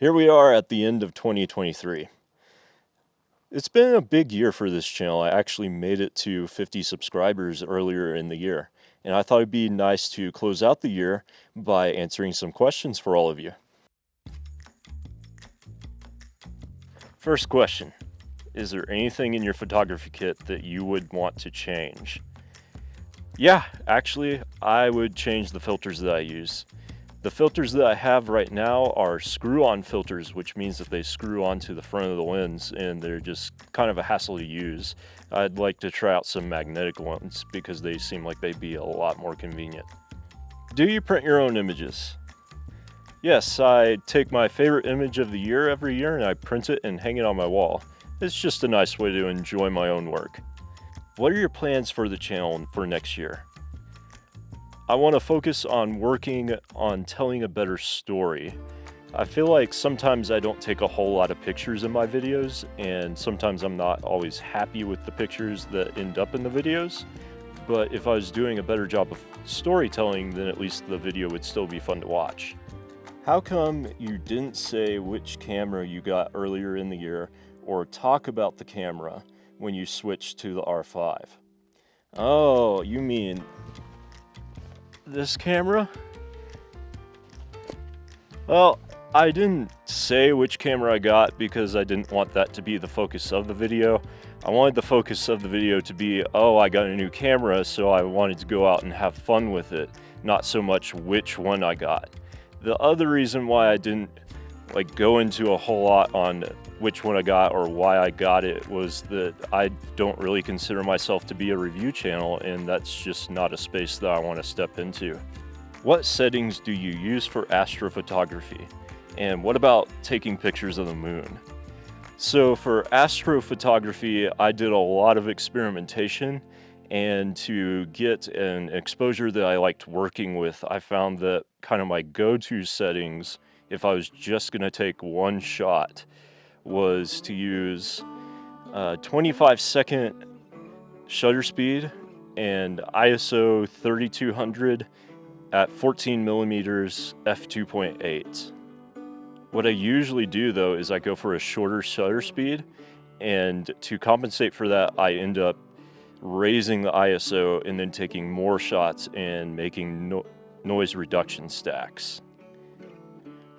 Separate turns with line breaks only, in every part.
Here we are at the end of 2023. It's been a big year for this channel. I actually made it to 50 subscribers earlier in the year, and I thought it'd be nice to close out the year by answering some questions for all of you. First question, is there anything in your photography kit that you would want to change? Yeah, actually, I would change the filters that I use. The filters that I have right now are screw-on filters, which means that they screw onto the front of the lens and they're just kind of a hassle to use. I'd like to try out some magnetic ones because they seem like they'd be a lot more convenient. Do you print your own images? Yes, I take my favorite image of the year every year and I print it and hang it on my wall. It's just a nice way to enjoy my own work. What are your plans for the channel for next year? I want to focus on working on telling a better story. I feel like sometimes I don't take a whole lot of pictures in my videos, and sometimes I'm not always happy with the pictures that end up in the videos. But if I was doing a better job of storytelling, then at least the video would still be fun to watch. How come you didn't say which camera you got earlier in the year or talk about the camera when you switched to the R5? Oh, you mean this camera? Well, I didn't say which camera I got because I didn't want that to be the focus of the video. I wanted the focus of the video to be, oh, I got a new camera, so I wanted to go out and have fun with it, not so much which one I got. The other reason why I didn't go into a whole lot on which one I got or why I got it was that I don't really consider myself to be a review channel, and that's just not a space that I want to step into. What settings do you use for astrophotography? And what about taking pictures of the moon? So for astrophotography, I did a lot of experimentation, and to get an exposure that I liked working with, I found that kind of my go-to settings, if I was just going to take one shot, was to use 25-second shutter speed and ISO 3200 at 14 millimeters f2.8. What I usually do though is I go for a shorter shutter speed, and to compensate for that I end up raising the ISO and then taking more shots and making noise reduction stacks.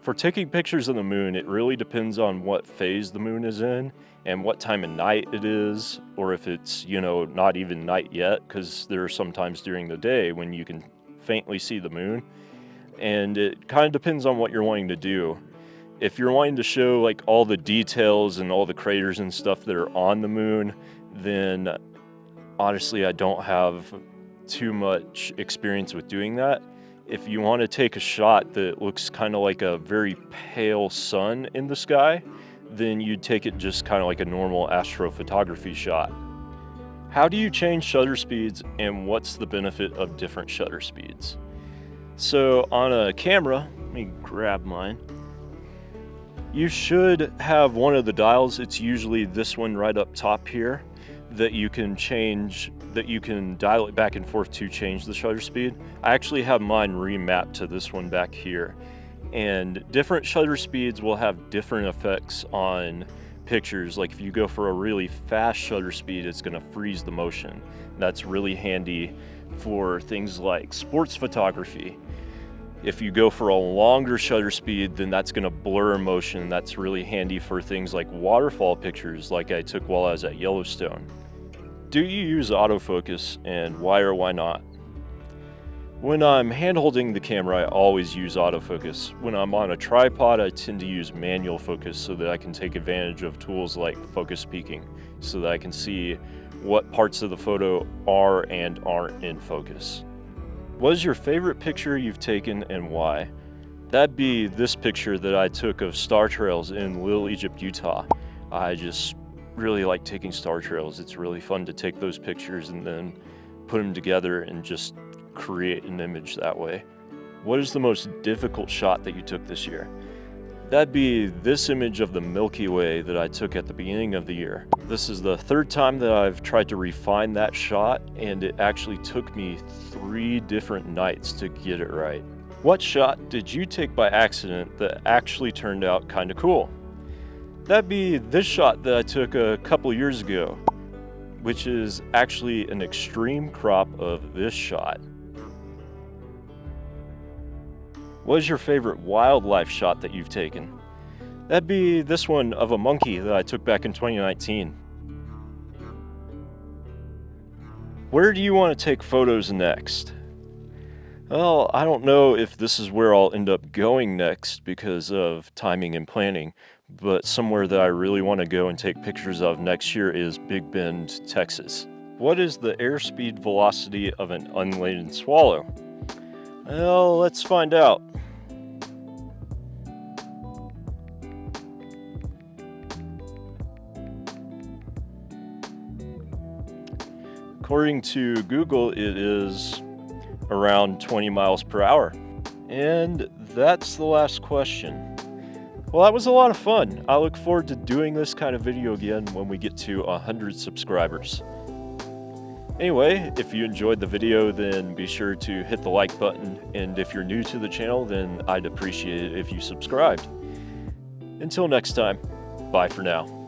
For taking pictures of the moon, it really depends on what phase the moon is in and what time of night it is, or if it's, not even night yet, because there are some times during the day when you can faintly see the moon. And it kind of depends on what you're wanting to do. If you're wanting to show all the details and all the craters and stuff that are on the moon, then honestly, I don't have too much experience with doing that. If you want to take a shot that looks kind of like a very pale sun in the sky, then you'd take it just kind of like a normal astrophotography shot. How do you change shutter speeds, and what's the benefit of different shutter speeds? So on a camera, let me grab mine. You should have one of the dials. It's usually this one right up top here that you can change, that you can dial it back and forth to change the shutter speed. I actually have mine remapped to this one back here, and different shutter speeds will have different effects on pictures. Like if you go for a really fast shutter speed, it's going to freeze the motion. That's really handy for things like sports photography. If you go for a longer shutter speed, then that's going to blur motion. That's really handy for things like waterfall pictures like I took while I was at Yellowstone. Do you use autofocus, and why or why not? When I'm hand-holding the camera, I always use autofocus. When I'm on a tripod, I tend to use manual focus so that I can take advantage of tools like focus peaking, so that I can see what parts of the photo are and aren't in focus. What is your favorite picture you've taken and why? That'd be this picture that I took of star trails in Little Egypt, Utah. I just really like taking star trails. It's really fun to take those pictures and then put them together and just create an image that way. What is the most difficult shot that you took this year? That'd be this image of the Milky Way that I took at the beginning of the year. This is the third time that I've tried to refine that shot, and it actually took me 3 different nights to get it right. What shot did you take by accident that actually turned out kinda cool? That'd be this shot that I took a couple years ago, which is actually an extreme crop of this shot. What is your favorite wildlife shot that you've taken? That'd be this one of a monkey that I took back in 2019. Where do you want to take photos next? Well, I don't know if this is where I'll end up going next because of timing and planning, but somewhere that I really want to go and take pictures of next year is Big Bend, Texas. What is the airspeed velocity of an unladen swallow? Well, let's find out. According to Google, it is around 20 miles per hour. And that's the last question. Well, that was a lot of fun. I look forward to doing this kind of video again when we get to 100 subscribers. Anyway, if you enjoyed the video, then be sure to hit the like button. And if you're new to the channel, then I'd appreciate it if you subscribed. Until next time, bye for now.